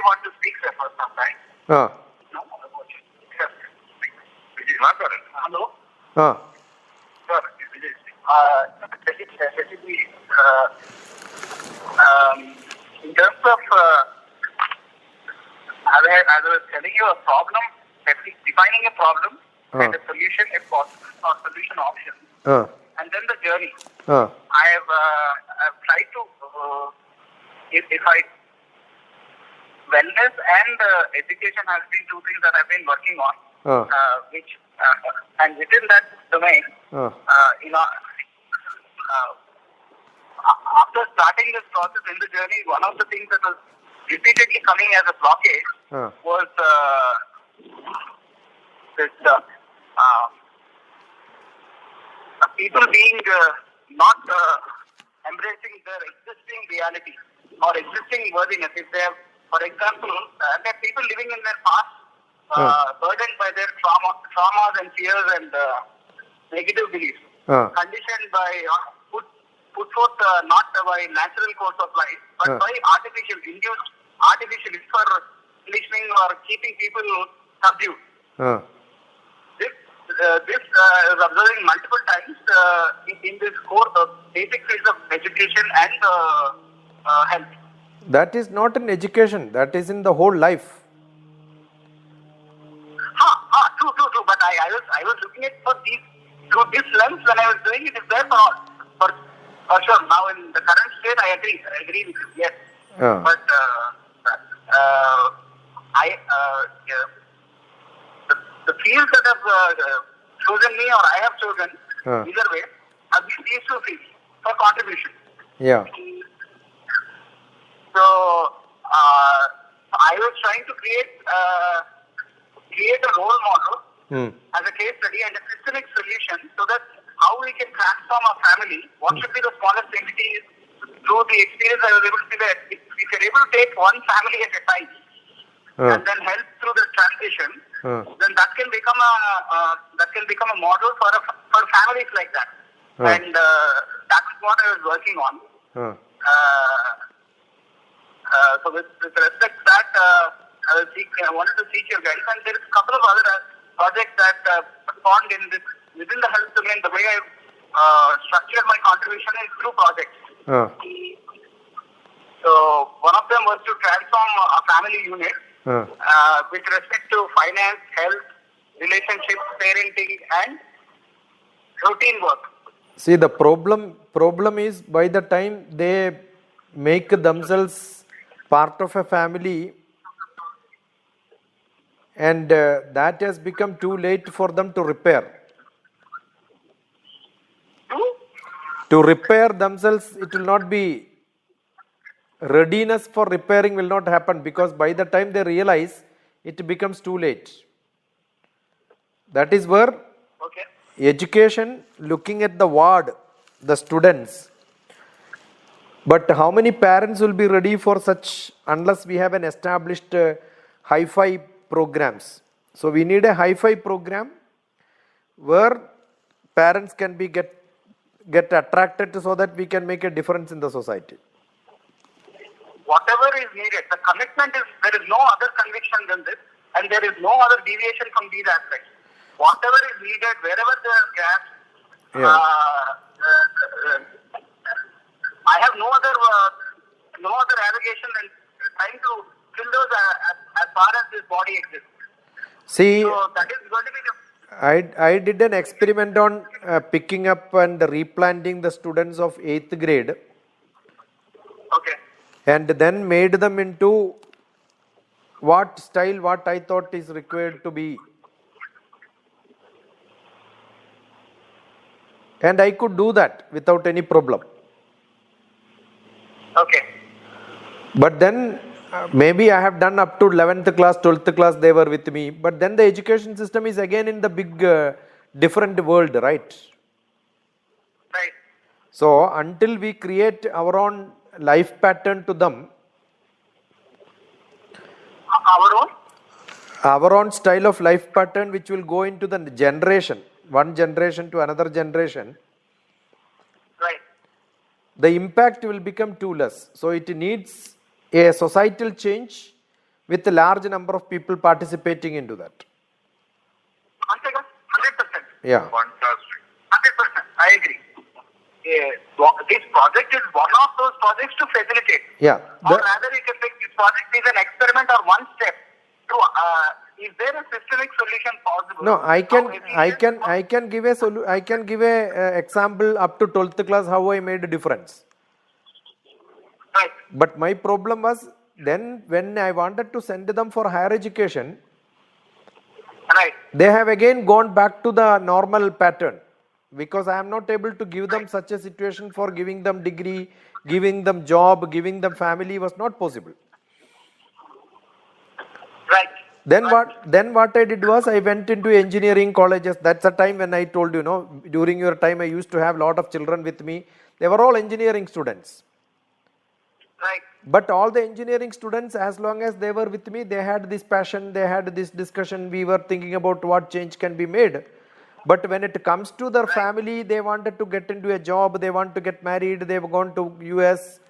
want to speak, sir, for some time. No? Sir, Vijay, hello? Sir, Vijay. Basically, in terms of, as I was telling you, a problem, defining a problem and a solution if possible, or solution options, and then the journey. I have I've tried to, if I, wellness and education has been two things that I've been working on, which, and within that domain, after starting this process in the journey, one of the things that was repeatedly coming as a blockage was this people being not embracing their existing reality or existing worthiness. If they have, for example, there are people living in their past, burdened by their traumas and fears and negative beliefs, conditioned by put forth not by natural course of life, but by artificial for conditioning or keeping people subdued. This is observing multiple times in this core basic fields of education and health. That is not in education, that is in the whole life. True. But I was looking at for these through this lens when I was doing it. Is there for sure. Now in the current state, I agree with you. Yes, but the fields that have chosen me or I have chosen either way have been these two fields for contribution. Yeah. So I was trying to create a role model as a case study and a systemic solution so that how we can transform our family. What should be the smallest entity through the experience I was able to see that if you're able to take one family at a time and then help through the transition, then that can become a model for families like that. And that's what I was working on. So with respect to that, I wanted to seek your guidance. And there is a couple of other projects that spawned in this within the health domain. The way I structured my contribution is through projects. So one of them was to transform a family unit with respect to finance, health, relationships, parenting, and routine work. See, the problem is by the time they make themselves part of a family, and that has become too late for them to repair. To repair themselves, it will not be, readiness for repairing will not happen, because by the time they realize, it becomes too late. That is where education, looking at the ward, the students. But how many parents will be ready for such unless we have an established hi-fi programs? So we need a hi-fi program where parents can be get attracted so that we can make a difference in the society. Whatever is needed, the commitment is, there is no other conviction than this, and there is no other deviation from these aspects. Whatever is needed, wherever there are gaps, I have no other allegation than trying to fill those as far as this body exists. See, so that is going to be the I did an experiment on picking up and replanting the students of 8th grade. And then made them into what style, what I thought is required to be. And I could do that without any problem. But then maybe I have done up to 11th class, 12th class, they were with me. But then the education system is again in the big different world, right? So until we create our own life pattern to them, our own style of life pattern which will go into the generation, one generation to another generation, the impact will become too less. So it needs a societal change with a large number of people participating into that. 100%. Yeah. Fantastic. 100%. I agree. This project is one of those projects to facilitate. Yeah. Or rather, you can think this project is an experiment or one step to. Is there a systemic solution possible? No, I How can give a I can give a example up to 12th class how I made a difference. Right. But my problem was then when I wanted to send them for higher education, Right. they have again gone back to the normal pattern because I am not able to give them such a situation for giving them degree, giving them job, giving them family was not possible. Right. Then what I did was I went into engineering colleges. That's the time when I told you, during your time I used to have a lot of children with me. They were all engineering students. Right. But all the engineering students, as long as they were with me, they had this passion, they had this discussion, we were thinking about what change can be made. But when it comes to their family, they wanted to get into a job, they want to get married, they've gone to US.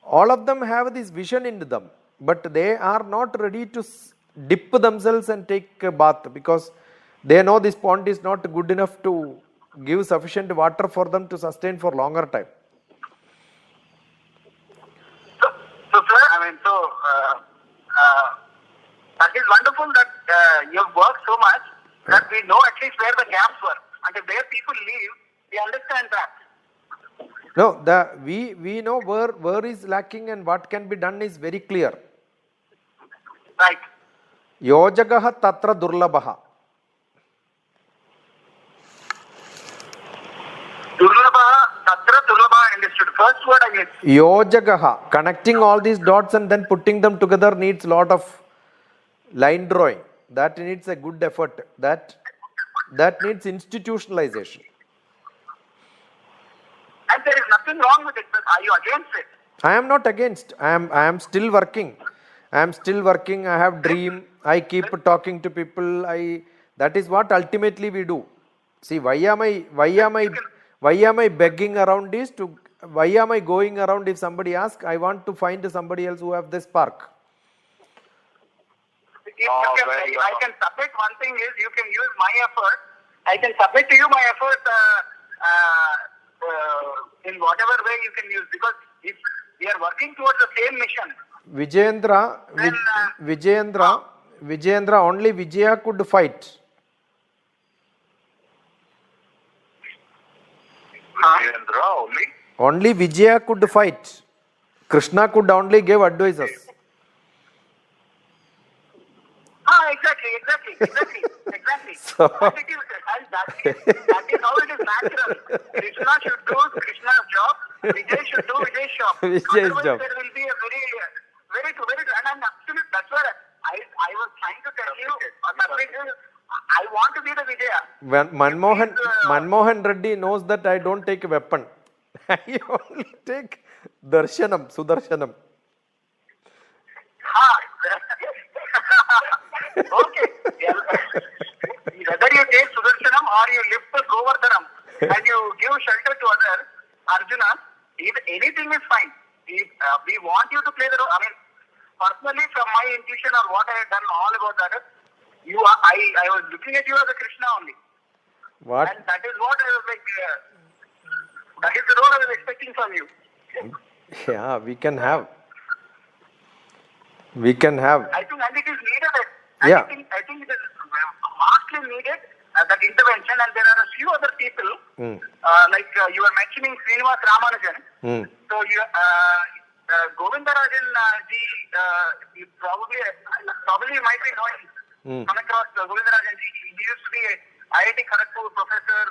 All of them have this vision in them, but they are not ready to dip themselves and take a bath because they know this pond is not good enough to give sufficient water for them to sustain for longer time. So, sir, that is wonderful that you've worked so much that we know at least where the gaps were. And where people live, we understand that. No, we know where is lacking and what can be done is very clear. Right. Yojagaha tatra durlabaha. Durlabha, tatra durlabha, understood. First word I missed. Yojagaha, connecting all these dots and then putting them together needs lot of line drawing. That needs a good effort. That needs institutionalization. And there is nothing wrong with it, but are you against it? I am not against. I am still working. I have dream. I keep talking to people. That is what ultimately we do. See, why am I begging around this? Why am I going around if somebody asks? I want to find somebody else who have this spark. I can submit one thing is you can use my effort. I can submit to you my effort in whatever way you can use, because if we are working towards the same mission. Vijayendra, only Vijaya could fight. Vijayendra only? Only Vijaya could fight. Krishna could only give advices. Exactly. So, that is how it is natural. Krishna should do Krishna's job. Vijay should do Vijay's job. Vijay's Otherwise, job. there will be a very true. And I'm absolutely, that's what I was trying to tell you. I want to be the Vijaya. When Manmohan Reddy knows that I don't take a weapon. I only take Darshanam, Sudarshanam. Okay. Whether you take Sudarshanam or you lift the Govardhanam and you give shelter to others, Arjuna, anything is fine. We want you to play the role. I mean, personally, from my intuition or what I had done all about that, I was looking at you as a Krishna only. What? And that is what I was like, that is the role I was expecting from you. Yeah, we can have. I think, and it is needed. Yeah. I think it is vastly needed, that intervention, and there are a few other people, like you were mentioning Srinivas Ramanujan. So Govindarajan ji, you probably you might be knowing, come across Govindarajan ji. He used to be a IIT Kharagpur professor.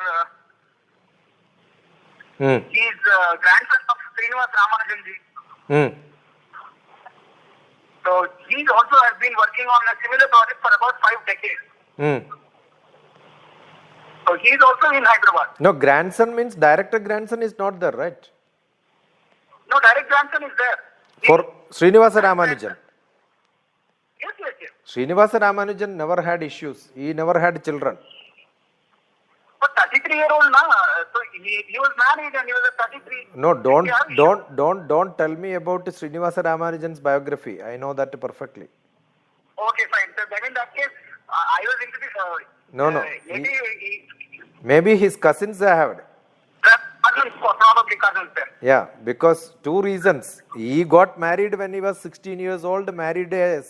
He is grandson of Srinivas Ramanujan ji. So he also has been working on a similar project for about 5 decades. So he is also in Hyderabad. No, grandson means director grandson is not there, right? No, direct grandson is there. For Srinivasa Ramanujan. Yes. Srinivasa Ramanujan never had issues. He never had children. But 33-year-old now, so he was married and he was at 33. No, Yeah, don't tell me about Srinivasa Ramanujan's biography. I know that perfectly. Okay, fine. So then in that case, I was into this. No. Maybe Maybe his cousins have. cousins, probably cousins then. Yeah, because two reasons. He got married when he was 16 years old, married a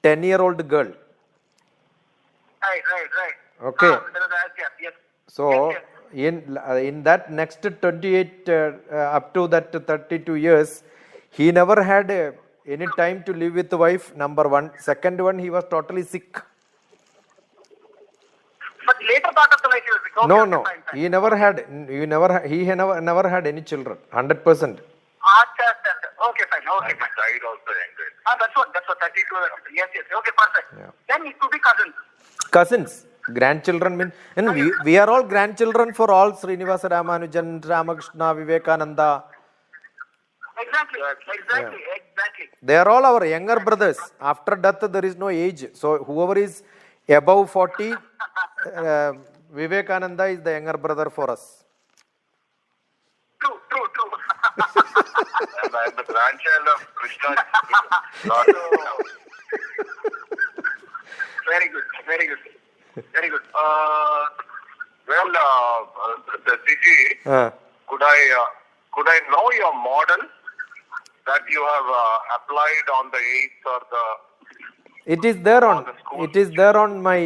10-year-old girl. Right. Okay. There was that gap, yes. So Yes. in that next 28 up to that 32 years, he never had any time to live with the wife. Number one. Second one, he was totally sick. But later part of the life, he was sick. Okay, No. fine. He never had any children. 100%. Acha. Okay, fine. And he died also younger. That's what 32. Yes. Okay, perfect. Yeah. Then it could be cousins. Cousins, grandchildren mean, and we are all grandchildren for all Srinivasa Ramanujan, Ramakrishna, Vivekananda. Exactly. They are all our younger brothers. After death, there is no age. So whoever is above 40, Vivekananda is the younger brother for us. True. And I am the grandchild of Krishna. Very good. Well, the CG, could I know your model that you have applied on the 8th or the... It is there on my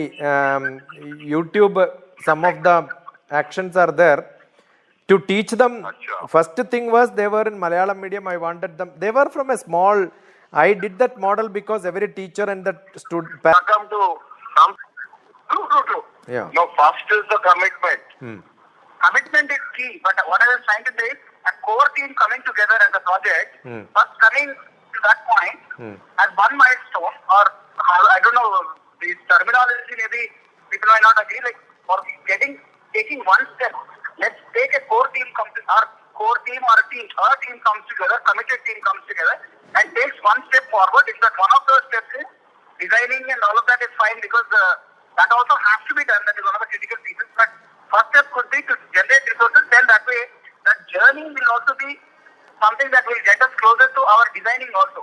YouTube. Some of the actions are there to teach them. Achha. First thing was they were in Malayalam medium. I wanted them. They were from a small. I did that model because every teacher and the student. Come to some... True. Yeah. No, first is the commitment. Commitment is key, but what I was trying to say is a core team coming together as a project, first coming to that point as one milestone, or I don't know, the terminology maybe people might not agree, like for taking one step. Let's take a core team, our core team or a team comes together, committed team comes together and takes one step forward. If that one of those steps is designing and all of that is fine because that also has to be done. That is one of the critical pieces. But first step could be to generate resources. Then that way, that journey will also be something that will get us closer to our designing also.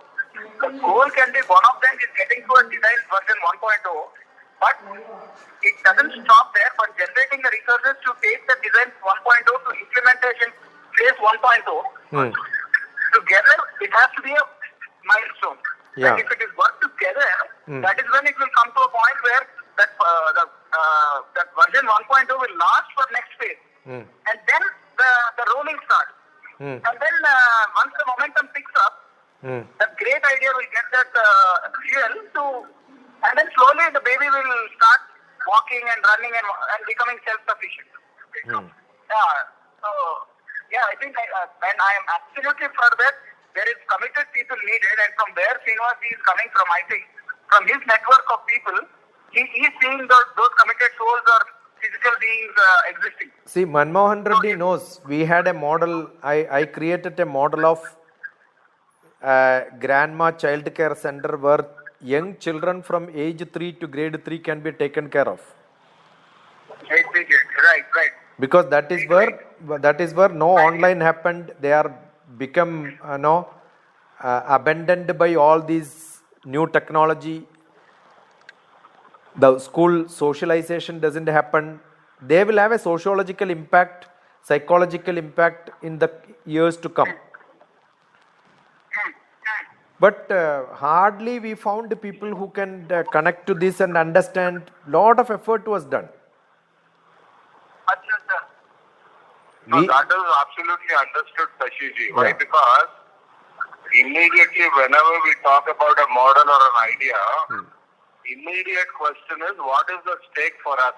The goal can be one of them is getting to a design version 1.0, but it doesn't stop there. But generating the resources to take the design 1.0 to implementation phase 1.0, together it has to be a milestone. Yeah. And if it is worked together, that is when it will come to a point where that version 1.0 will last for next phase. And then the rolling starts. And then once the momentum picks up, that great idea will get that fuel to, and then slowly the baby will start walking and running and becoming self-sufficient. I think and I am absolutely for that. There is committed people needed, and from where Srinivas is coming from, I think, from his network of people, he is seeing those committed souls or physical beings existing. See, Manmohan Reddy knows we had a model. I created a model of grandma child care center where young children from age 3 to grade 3 can be taken care of. Right. Because that is where no online happened. They are become abandoned by all these new technology. The school socialization doesn't happen. They will have a sociological impact, psychological impact in the years to come. But hardly we found people who can connect to this and understand. Lot of effort was done. No, that is absolutely understood, Shashiji. Why? Because immediately whenever we talk about a model or an idea, immediate question is what is the stake for us?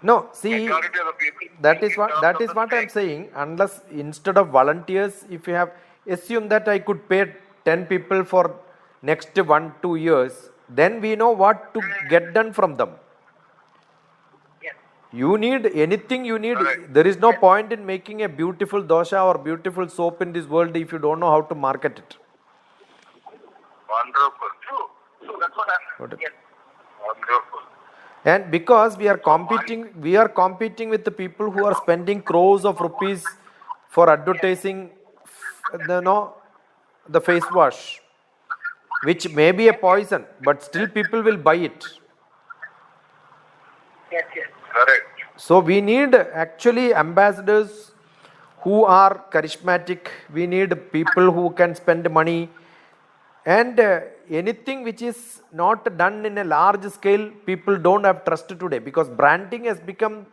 No, see, Majority of the people that think is in what terms of the I'm stake. saying. Unless instead of volunteers, if you have assume that I could pay 10 people for next 1-2 years, then we know what to get done from them. You need anything you need. Correct. There is no point in making a beautiful dosha or beautiful soap in this world if you don't know how to market it. Wonderful. True. That's what I'm. What- Yes. Wonderful. And because we are competing with the people who are spending crores of rupees for advertising the face wash, which may be a poison, but still people will buy it. Yes, yes. Correct. So we need actually ambassadors who are charismatic. We need people who can spend money, and anything which is not done in a large scale, people don't have trust today, because branding has become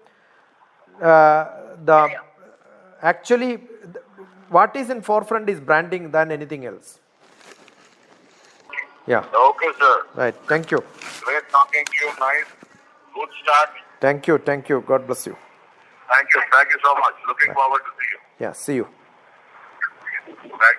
the actually what is in forefront is branding than anything else. Yeah. Okay, sir. Right. Thank you. Great talking to you. Nice. Good start. Thank you. Thank you. God bless you. Thank you. Thank you so much. Looking forward to see you. Yeah. See you. Thank you.